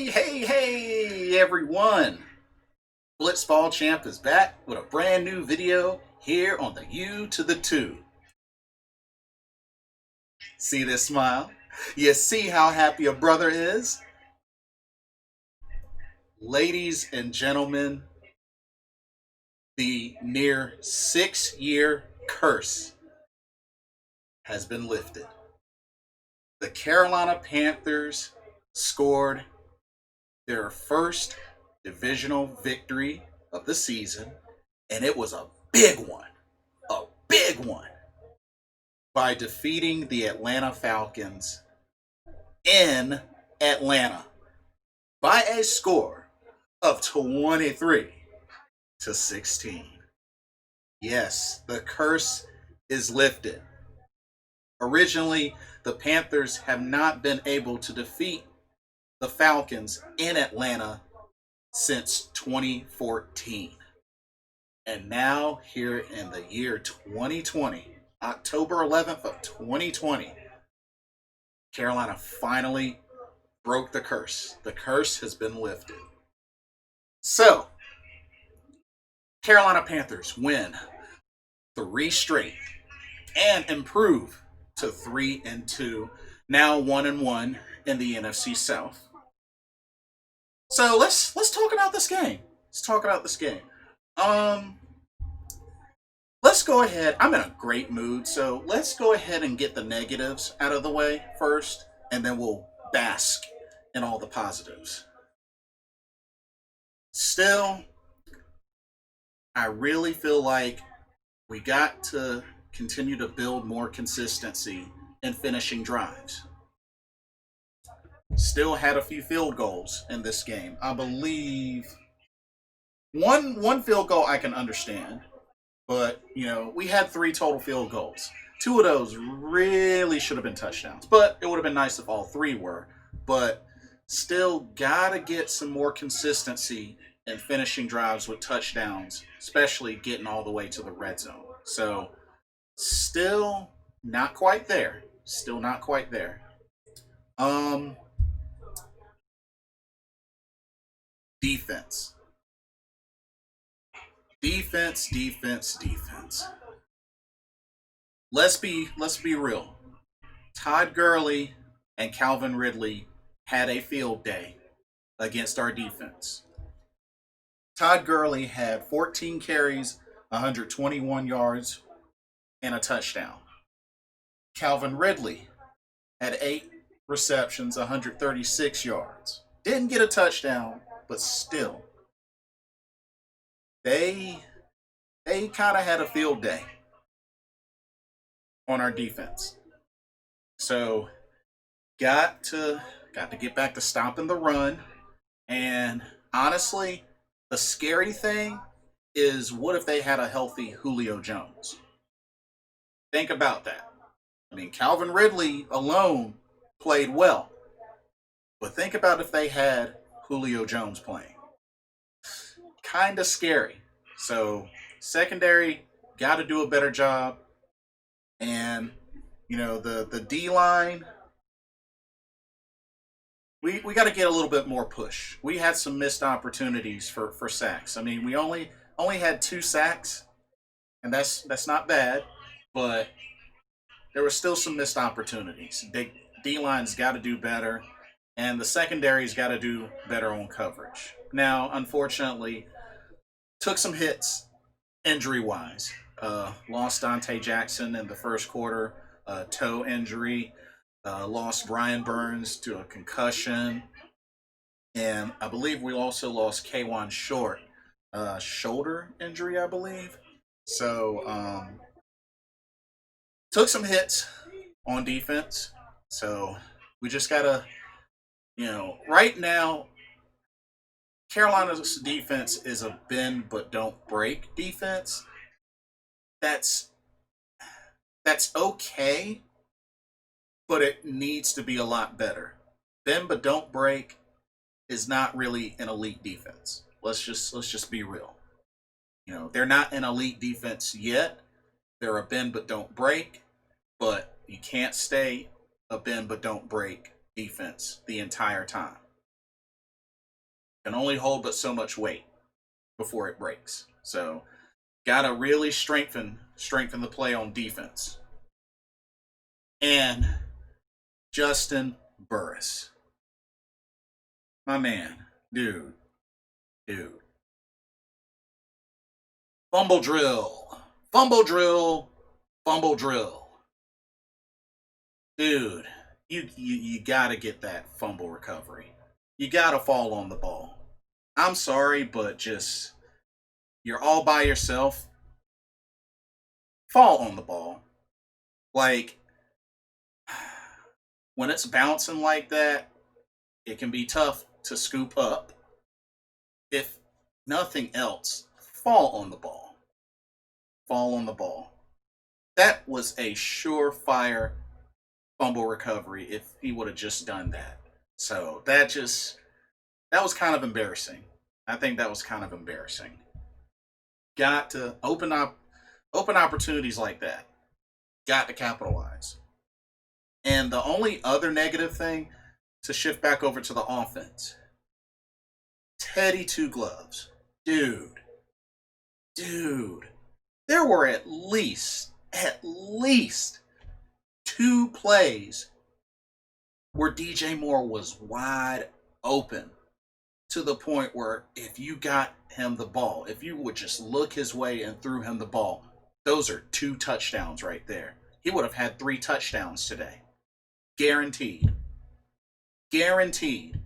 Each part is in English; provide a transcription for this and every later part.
Hey, everyone! Blitzball Champ is back with a brand new video here on the U to the 2. See this smile? You see how happy a brother is? Ladies and gentlemen, the near 6-year curse has been lifted. The Carolina Panthers scored their first divisional victory of the season, and it was a big one, by defeating the Atlanta Falcons in Atlanta by a score of 23-16. Yes, the curse is lifted. Originally, the Panthers have not been able to defeat the Falcons in Atlanta since 2014. And now, here in the year 2020, October 11th of 2020, Carolina finally broke the curse. The curse has been lifted. So, Carolina Panthers win 3 straight and improve to 3-2, now 1-1 in the NFC South. So let's talk about this game. Let's go ahead. I'm in a great mood, so let's go ahead and get the negatives out of the way first, and then we'll bask in all the positives. Still, I really feel like we got to continue to build more consistency in finishing drives. Still had a few field goals in this game. I believe one field goal I can understand, but we had 3 total field goals. 2 of those really should have been touchdowns, but it would have been nice if all 3 were. But still gotta get some more consistency in finishing drives with touchdowns, especially getting all the way to the red zone. So still not quite there. Defense. Let's be real. Todd Gurley and Calvin Ridley had a field day against our defense. Todd Gurley had 14 carries, 121 yards, and a touchdown. Calvin Ridley had 8 receptions, 136 yards. Didn't get a touchdown, but still, they kind of had a field day on our defense. So got to get back to stopping the run. And honestly, the scary thing is, what if they had a healthy Julio Jones? Think about that. I mean, Calvin Ridley alone played well, but think about if they had Julio Jones playing. Kind of scary. So secondary got to do a better job. And the D line, we got to get a little bit more push. We had some missed opportunities for sacks. I mean, we only had 2 sacks, and that's not bad, but there were still some missed opportunities. D line's got to do better, and the secondary's got to do better on coverage. Now, unfortunately, took some hits injury-wise. Lost Dante Jackson in the first quarter, toe injury. Lost Brian Burns to a concussion. And I believe we also lost K'Wan Short, shoulder injury, I believe. So, took some hits on defense. So, we just got to, right now, Carolina's defense is a bend but don't break defense. That's okay, but it needs to be a lot better. Bend but don't break is not really an elite defense. Let's just be real. They're not an elite defense yet. They're a bend but don't break, but you can't stay a bend but don't break defense the entire time. can only hold but so much weight before it breaks. So gotta really strengthen the play on defense. And Justin Burris. My man. Dude. Fumble drill. Fumble drill. Fumble drill. Dude, you gotta get that fumble recovery. You gotta fall on the ball. I'm sorry, but just you're all by yourself. Fall on the ball. Like when it's bouncing like that, it can be tough to scoop up. If nothing else, fall on the ball. Fall on the ball. That was a surefire fumble recovery if he would have just done that. So that was kind of embarrassing. I think that was kind of embarrassing. Got to open opportunities like that. Got to capitalize. And the only other negative thing to shift back over to the offense. Teddy Two Gloves. Dude. There were at least 2 plays where DJ Moore was wide open to the point where if you got him the ball, if you would just look his way and threw him the ball, those are 2 touchdowns right there. He would have had 3 touchdowns today. Guaranteed. Guaranteed.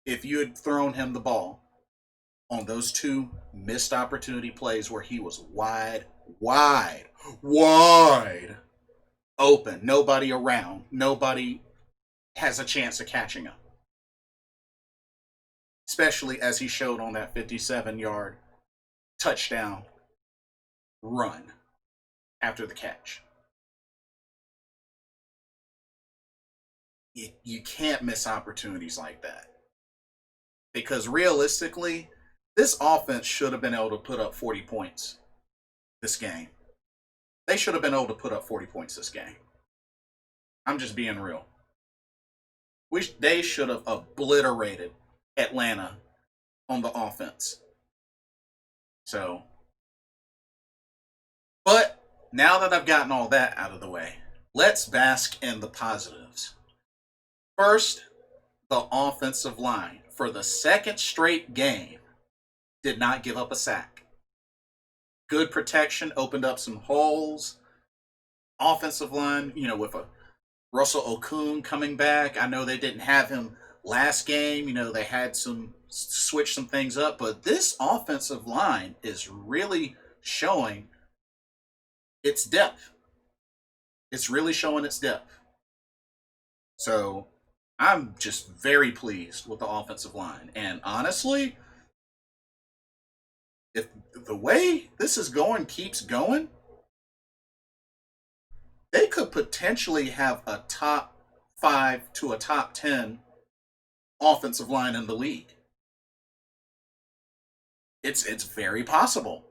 If you had thrown him the ball on those 2 missed opportunity plays where he was wide open, nobody around, nobody has a chance of catching him. Especially as he showed on that 57-yard touchdown run after the catch. You can't miss opportunities like that. Because realistically, this offense should have been able to put up 40 points this game. They should have been able to put up 40 points this game. I'm just being real. They should have obliterated Atlanta on the offense. So, but now that I've gotten all that out of the way, let's bask in the positives. First, the offensive line for the second straight game did not give up a sack. Good protection, opened up some holes. Offensive line, with a Russell Okung coming back. I know they didn't have him last game. They had switch some things up, but this offensive line is really showing its depth. It's really showing its depth. So I'm just very pleased with the offensive line. And honestly, if the way this is going keeps going, they could potentially have a top 5 to a top 10 offensive line in the league. It's very possible.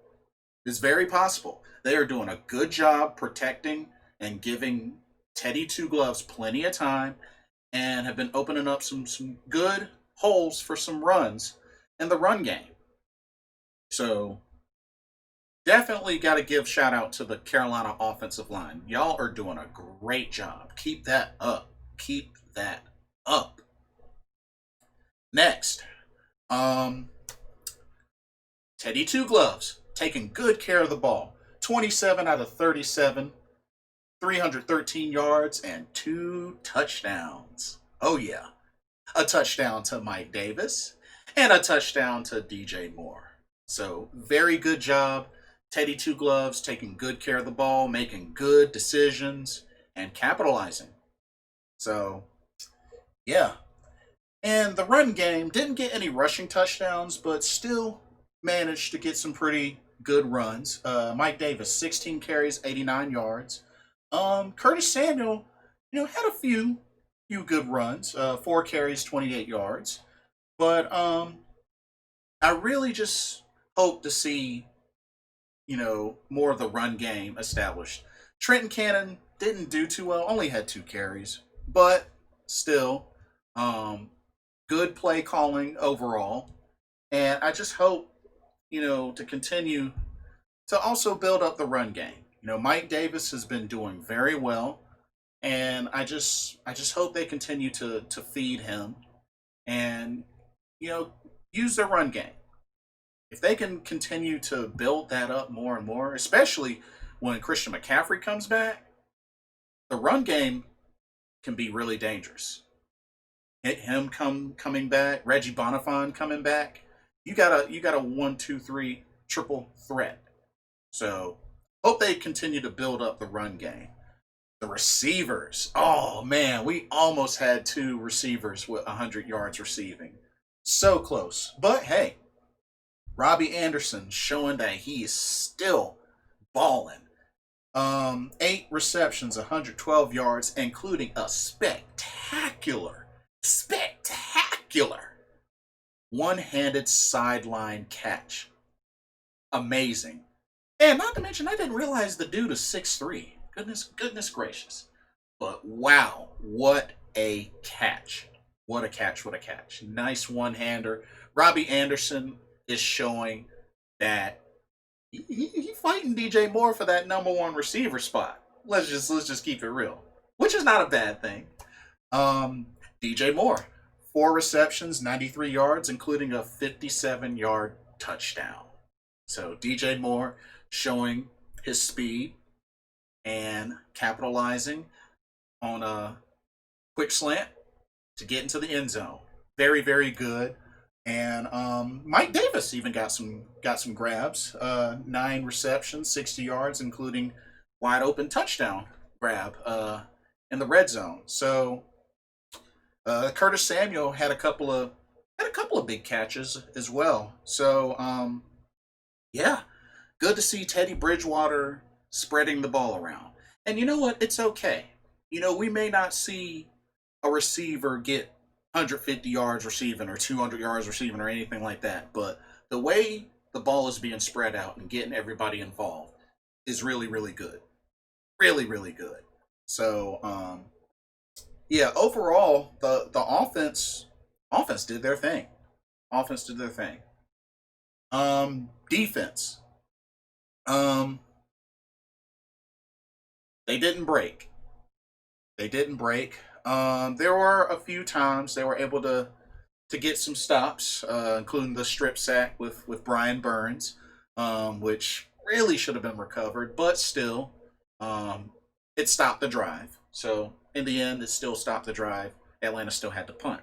It's very possible. They are doing a good job protecting and giving Teddy Two Gloves plenty of time and have been opening up some good holes for some runs in the run game. So definitely got to give shout out to the Carolina offensive line. Y'all are doing a great job. Keep that up. Keep that up. Next, Teddy Two Gloves taking good care of the ball. 27 out of 37, 313 yards, and 2 touchdowns. Oh yeah. A touchdown to Mike Davis and a touchdown to DJ Moore. So very good job. Teddy Two Gloves taking good care of the ball, making good decisions, and capitalizing. So, yeah. And the run game didn't get any rushing touchdowns, but still managed to get some pretty good runs. Mike Davis, 16 carries, 89 yards. Curtis Samuel, had a few good runs. 4 carries, 28 yards. But I really just hope to see, more of the run game established. Trenton Cannon didn't do too well, only had 2 carries, but still, good play calling overall. And I just hope, to continue to also build up the run game. Mike Davis has been doing very well, and I just hope they continue to feed him and you know use their run game. If they can continue to build that up more and more, especially when Christian McCaffrey comes back, the run game can be really dangerous. Him coming back, Reggie Bonifant coming back, you got a 1, 2, 3 triple threat. So hope they continue to build up the run game. The receivers, oh man, we almost had two receivers with 100 yards receiving. So close. But hey, Robbie Anderson showing that he is still balling. 8 receptions, 112 yards, including a spectacular one-handed sideline catch. Amazing. And not to mention, I didn't realize the dude is 6'3". Goodness gracious. But wow, what a catch. What a catch, what a catch. Nice one-hander. Robbie Anderson is showing that he fighting DJ Moore for that number one receiver spot. Let's just keep it real. Which is not a bad thing. DJ Moore, 4 receptions, 93 yards, including a 57-yard touchdown. So DJ Moore showing his speed and capitalizing on a quick slant to get into the end zone. Very, very good. And Mike Davis even got some grabs. 9 receptions, 60 yards, including wide open touchdown grab in the red zone. So Curtis Samuel had a couple of big catches as well. So yeah, good to see Teddy Bridgewater spreading the ball around. And you know what? It's okay. We may not see a receiver get 150 yards receiving or 200 yards receiving or anything like that, but the way the ball is being spread out and getting everybody involved is really, really good. Really, really good. So, yeah, overall, the offense did their thing. Offense did their thing. Defense. Um, they didn't break. They didn't break. There were a few times they were able to get some stops, including the strip sack with Brian Burns, which really should have been recovered, but still, it stopped the drive. So in the end, it still stopped the drive. Atlanta still had to punt.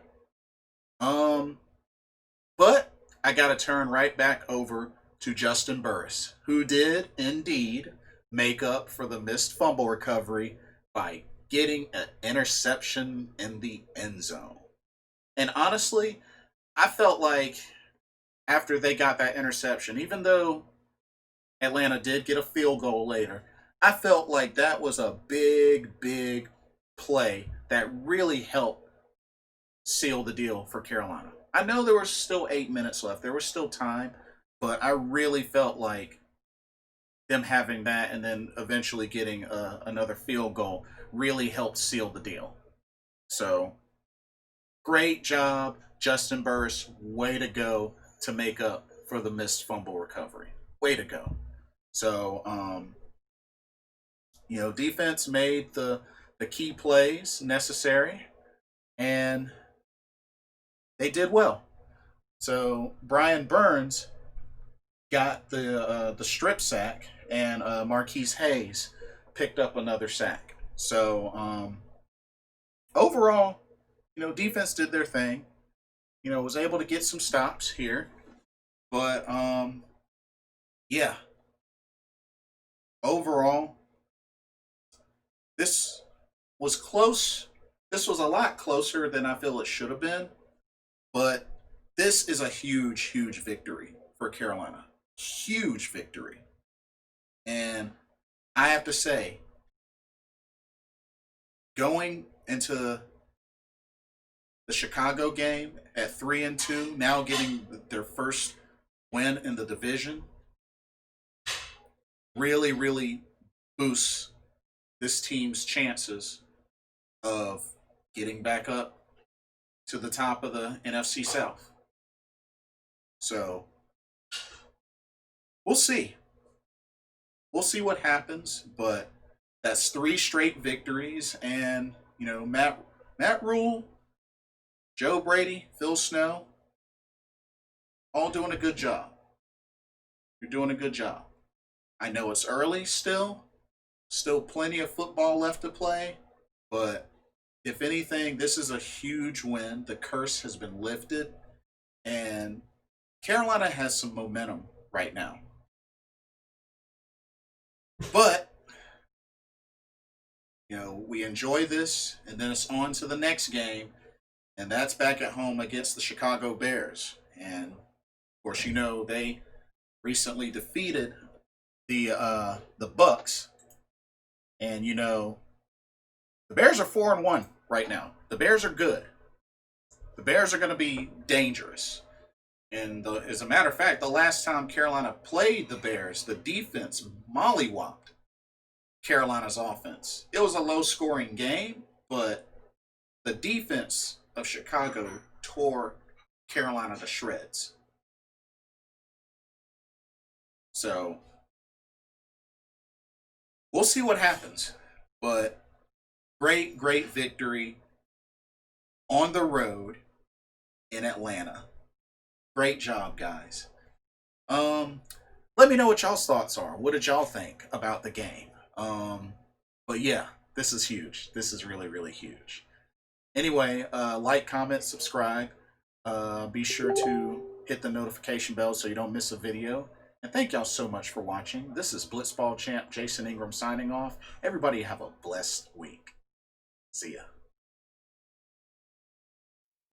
Um, but I got to turn right back over to Justin Burris, who did indeed make up for the missed fumble recovery by getting an interception in the end zone. And honestly, I felt like after they got that interception, even though Atlanta did get a field goal later, I felt like that was a big, big play that really helped seal the deal for Carolina. I know there was still 8 minutes left, there was still time, but I really felt like them having that and then eventually getting another field goal really helped seal the deal. So great job, Justin Burris. Way to go to make up for the missed fumble recovery. Way to go. So, defense made the key plays necessary, and they did well. So Brian Burns got the strip sack, and Marquise Hayes picked up another sack. So overall, defense did their thing. Was able to get some stops here, but yeah, overall, this was close. This was a lot closer than I feel it should have been, but this is a huge, huge victory for Carolina. Huge victory. And I have to say, going into the Chicago game at 3-2, now getting their first win in the division, really, really boosts this team's chances of getting back up to the top of the NFC South. So we'll see. We'll see what happens, but that's 3 straight victories, and Matt Rule, Joe Brady, Phil Snow, all doing a good job. You're doing a good job. I know it's early still plenty of football left to play, but if anything, this is a huge win. The curse has been lifted, and Carolina has some momentum right now. But we enjoy this, and then it's on to the next game, and that's back at home against the Chicago Bears. And of course, they recently defeated the Bucks, and the Bears are 4-1 right now. The Bears are good. The Bears are going to be dangerous. And as a matter of fact, the last time Carolina played the Bears, the defense mollywopped Carolina's offense. It was a low-scoring game, but the defense of Chicago tore Carolina to shreds. So we'll see what happens. But great victory on the road in Atlanta. Great job, guys. Let me know what y'all's thoughts are. What did y'all think about the game? But yeah, this is huge. This is really, really huge. Anyway, like, comment, subscribe. Be sure to hit the notification bell so you don't miss a video. And thank y'all so much for watching. This is Blitzball Champ Jason Ingram signing off. Everybody have a blessed week. See ya.